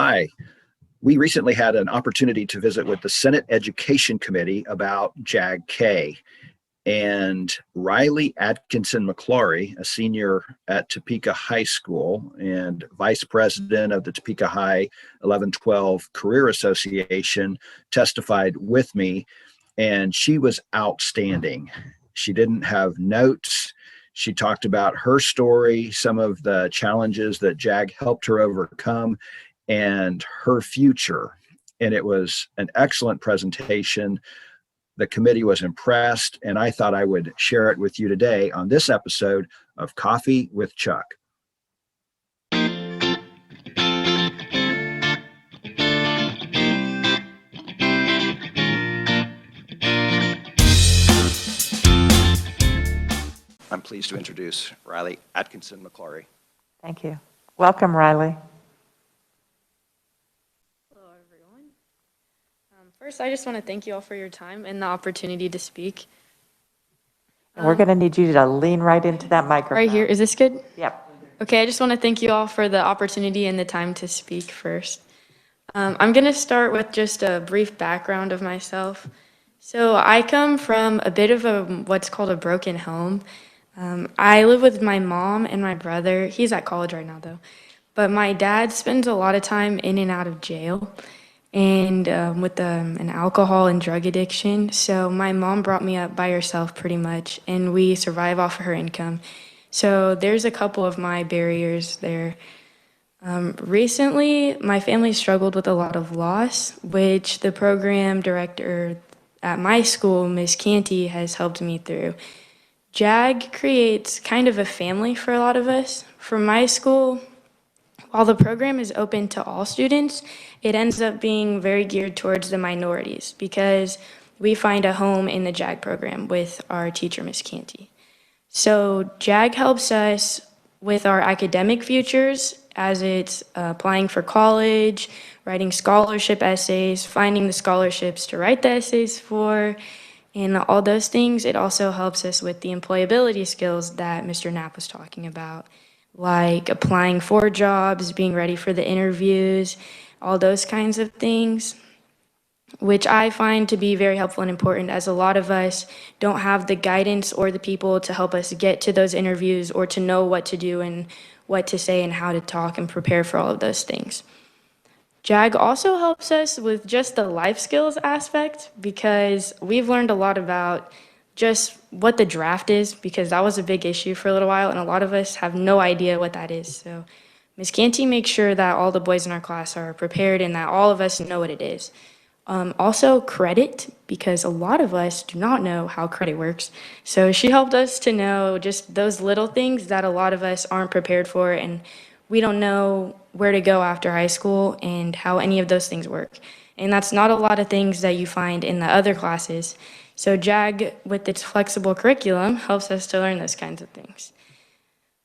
Hi. We recently had an opportunity to visit with the Senate Education Committee about JAG-K. And Ryleigh Atkinson McLaury, a senior at Topeka High School and vice president of the Topeka High 11-12 Career Association, testified with me, and she was outstanding. She didn't have notes. She talked about her story, some of the challenges that JAG helped her overcome, and her future. And it was an excellent presentation. The committee was impressed, and I thought I would share it with you today on this episode of Coffee with Chuck. I'm pleased to introduce Ryleigh Atkinson McLaury. Thank you. Welcome, Ryleigh. Hello, everyone. First, I just want to thank you all for your time and the opportunity to speak. We're going to need you to lean right into that microphone. Right here, is this good? Yep. Okay, I just want to thank you all for the opportunity and the time to speak first. I'm going to start with just a brief background of myself. So I come from a bit of what's called a broken home. I live with my mom and my brother. He's at college right now, though. But my dad spends a lot of time in and out of jail and with an alcohol and drug addiction. So my mom brought me up by herself pretty much, and we survive off of her income. So there's a couple of my barriers there. Recently, my family struggled with a lot of loss, which the program director at my school, Ms. Canty, has helped me through. JAG creates kind of a family for a lot of us. For my school, while the program is open to all students, it ends up being very geared towards the minorities because we find a home in the JAG program with our teacher, Ms. Canty. So JAG helps us with our academic futures as it's applying for college, writing scholarship essays, finding the scholarships to write the essays for, and all those things. It also helps us with the employability skills that Mr. Knapp was talking about, like applying for jobs, being ready for the interviews, all those kinds of things, which I find to be very helpful and important, as a lot of us don't have the guidance or the people to help us get to those interviews or to know what to do and what to say and how to talk and prepare for all of those things. JAG also helps us with just the life skills aspect, because we've learned a lot about just what the draft is, because that was a big issue for a little while, and a lot of us have no idea what that is. So Ms. Canty makes sure that all the boys in our class are prepared and that all of us know what it is. Also credit, because a lot of us do not know how credit works. So she helped us to know just those little things that a lot of us aren't prepared for, and we don't know where to go after high school and how any of those things work. And that's not a lot of things that you find in the other classes. So JAG, with its flexible curriculum, helps us to learn those kinds of things.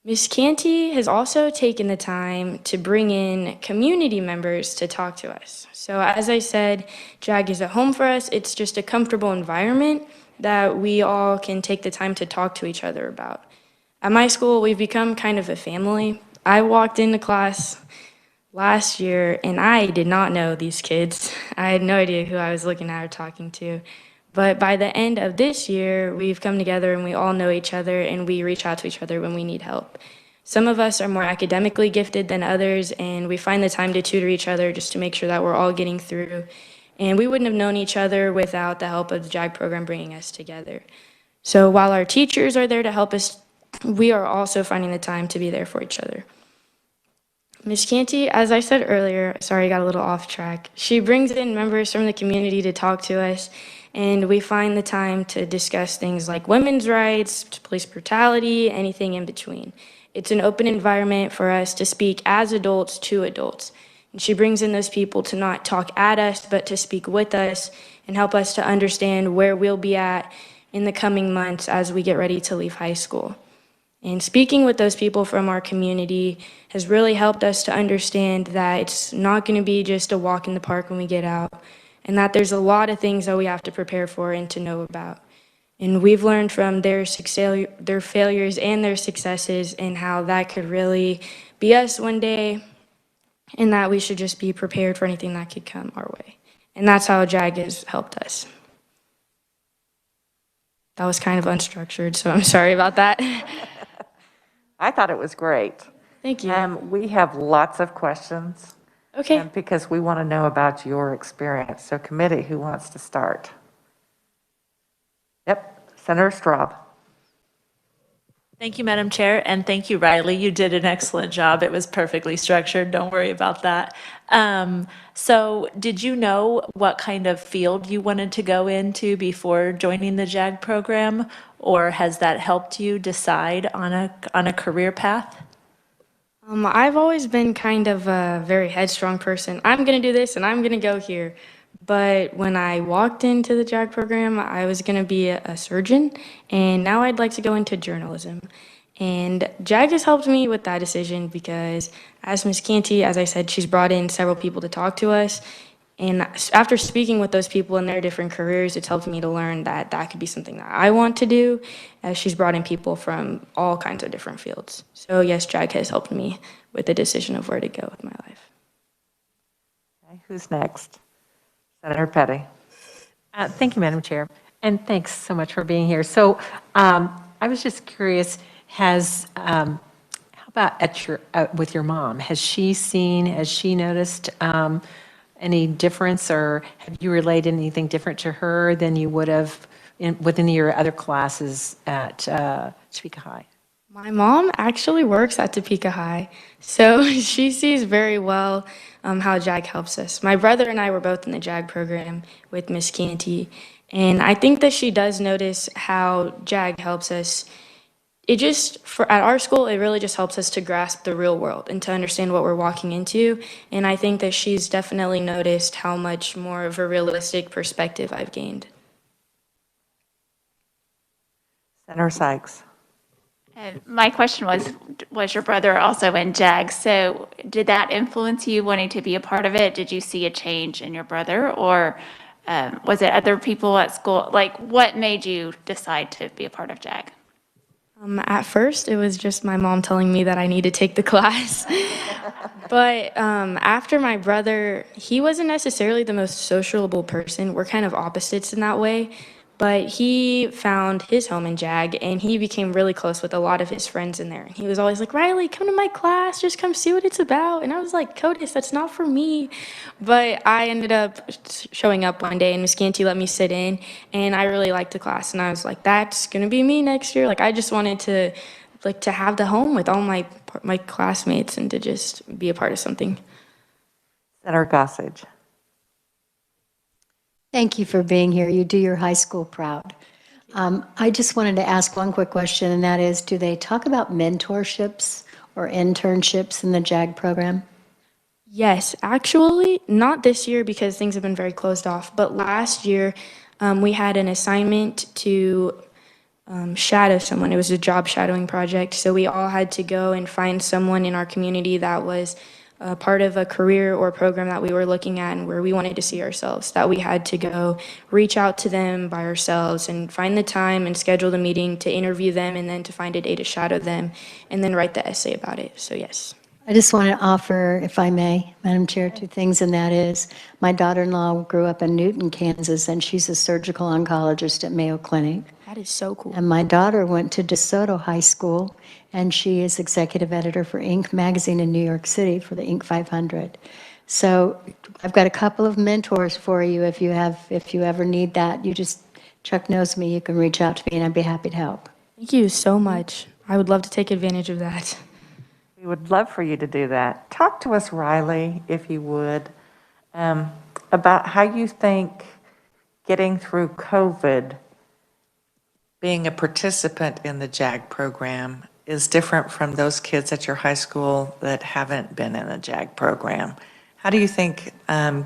Ms. Canty has also taken the time to bring in community members to talk to us. So as I said, JAG is a home for us. It's just a comfortable environment that we all can take the time to talk to each other about. At my school, we've become kind of a family. I walked into class last year and I did not know these kids. I had no idea who I was looking at or talking to. But by the end of this year, we've come together and we all know each other and we reach out to each other when we need help. Some of us are more academically gifted than others, and we find the time to tutor each other just to make sure that we're all getting through. And we wouldn't have known each other without the help of the JAG program bringing us together. So while our teachers are there to help us, we are also finding the time to be there for each other. Ms. Canty, as I said earlier, sorry I got a little off track, she brings in members from the community to talk to us, and we find the time to discuss things like women's rights, police brutality, anything in between. It's an open environment for us to speak as adults to adults. And she brings in those people to not talk at us, but to speak with us and help us to understand where we'll be at in the coming months as we get ready to leave high school. And speaking with those people from our community has really helped us to understand that it's not going to be just a walk in the park when we get out, and that there's a lot of things that we have to prepare for and to know about. And we've learned from their failures and their successes, and how that could really be us one day, and that we should just be prepared for anything that could come our way. And that's how JAG has helped us. That was kind of unstructured, so I'm sorry about that. I thought it was great. Thank you. We have lots of questions. Okay. Because we want to know about your experience. So committee, who wants to start? Yep, Senator Straub. Thank you, Madam Chair, and thank you, Ryleigh. You did an excellent job. It was perfectly structured. Don't worry about that. So did you know what kind of field you wanted to go into before joining the JAG program? Or has that helped you decide on a career path? I've always been kind of a very headstrong person. I'm going to do this and I'm going to go here. But when I walked into the JAG program, I was going to be a surgeon, and now I'd like to go into journalism. And JAG has helped me with that decision because, as Ms. Canty, as I said, she's brought in several people to talk to us. And after speaking with those people in their different careers, it's helped me to learn that that could be something that I want to do, as she's brought in people from all kinds of different fields. So yes, JAG has helped me with the decision of where to go with my life. Okay, who's next? Senator Petty. Thank you, Madam Chair, and thanks so much for being here. So I was just curious, how about with your mom? Has she noticed any difference, or have you related anything different to her than you would have within your other classes at Topeka High? My mom actually works at Topeka High, so she sees very well how JAG helps us. My brother and I were both in the JAG program with Miss Canty, and I think that she does notice how JAG helps us. At our school, it really just helps us to grasp the real world and to understand what we're walking into, and I think that she's definitely noticed how much more of a realistic perspective I've gained. Senator Sykes. My question was your brother also in JAG? So did that influence you wanting to be a part of it? Did you see a change in your brother, or was it other people at school? Like, what made you decide to be a part of JAG? At first, it was just my mom telling me that I need to take the class. But after my brother, he wasn't necessarily the most sociable person. We're kind of opposites in that way. But he found his home in JAG, and he became really close with a lot of his friends in there. He was always like, Ryleigh, come to my class, just come see what it's about. And I was like, Codis, that's not for me. But I ended up showing up one day, and Miss Canty let me sit in, and I really liked the class. And I was like, that's going to be me next year. Like, I just wanted to have the home with all my classmates and to just be a part of something. Senator Gossage. Thank you for being here. You do your high school proud. I just wanted to ask one quick question, and that is, do they talk about mentorships or internships in the JAG program? Yes, actually, not this year because things have been very closed off, but last year we had an assignment to shadow someone. It was a job shadowing project, so we all had to go and find someone in our community that was part of a career or program that we were looking at and where we wanted to see ourselves, that we had to go reach out to them by ourselves and find the time and schedule the meeting to interview them and then to find a day to shadow them and then write the essay about it. So yes. I just want to offer, if I may, Madam Chair, two things, and that is, my daughter-in-law grew up in Newton, Kansas, and she's a surgical oncologist at Mayo Clinic. That is so cool. And my daughter went to DeSoto High School, and she is executive editor for Inc. magazine in New York City for the Inc. 500. So I've got a couple of mentors for you if you ever need that. Chuck knows me, you can reach out to me, and I'd be happy to help. Thank you so much. I would love to take advantage of that. We would love for you to do that. Talk to us, Ryleigh, if you would, about how you think getting through COVID, being a participant in the JAG program, is different from those kids at your high school that haven't been in a JAG program. How do you think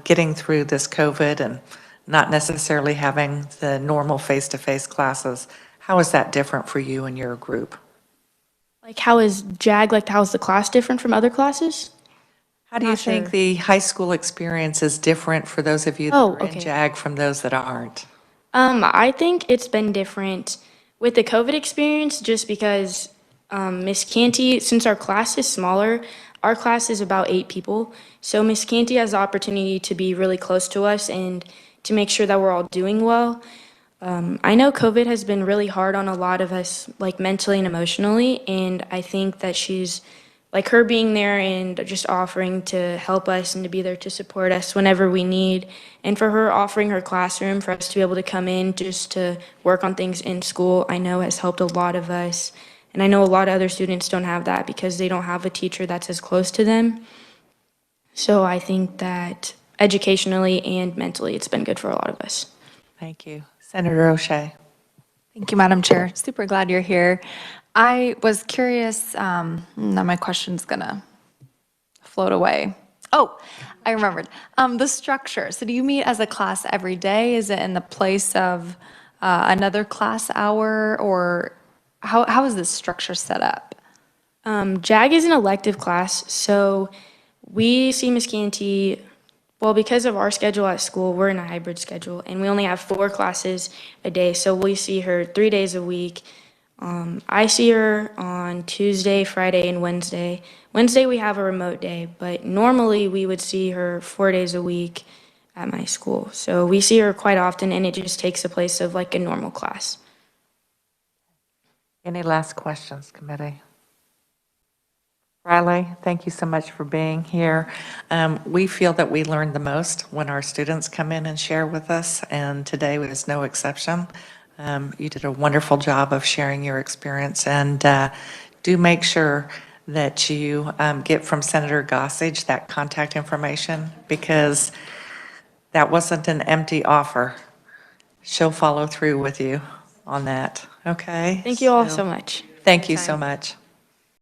getting through this COVID and not necessarily having the normal face-to-face classes, how is that different for you and your group? Like, how is JAG, how's the class different from other classes? How do you think the high school experience is different for those of you that are in JAG from those that aren't? I think it's been different with the COVID experience just because Miss Canty, since our class is smaller, our class is about 8 people, so Miss Canty has the opportunity to be really close to us and to make sure that we're all doing well. I know COVID has been really hard on a lot of us, like mentally and emotionally, and I think that she's, like her being there and just offering to help us and to be there to support us whenever we need, and for her offering her classroom for us to be able to come in just to work on things in school, I know has helped a lot of us. And I know a lot of other students don't have that because they don't have a teacher that's as close to them. So I think that educationally and mentally, it's been good for a lot of us. Thank you. Senator O'Shea. Thank you, Madam Chair. Super glad you're here. I was curious, now my question's gonna float away. Oh, I remembered. The structure. So do you meet as a class every day? Is it in the place of another class hour, or how is this structure set up? JAG is an elective class, so we see Miss Canty, well, because of our schedule at school, we're in a hybrid schedule, and we only have 4 classes a day, so we see her 3 days a week. I see her on Tuesday, Friday, and Wednesday. Wednesday, we have a remote day, but normally we would see her 4 days a week at my school. So we see her quite often, and it just takes the place of like a normal class. Any last questions, committee? Ryleigh, thank you so much for being here. We feel that we learn the most when our students come in and share with us, and today was no exception. You did a wonderful job of sharing your experience, and do make sure that you get from Senator Gossage that contact information, because that wasn't an empty offer. She'll follow through with you on that, okay? Thank you all so much. Thank you so much.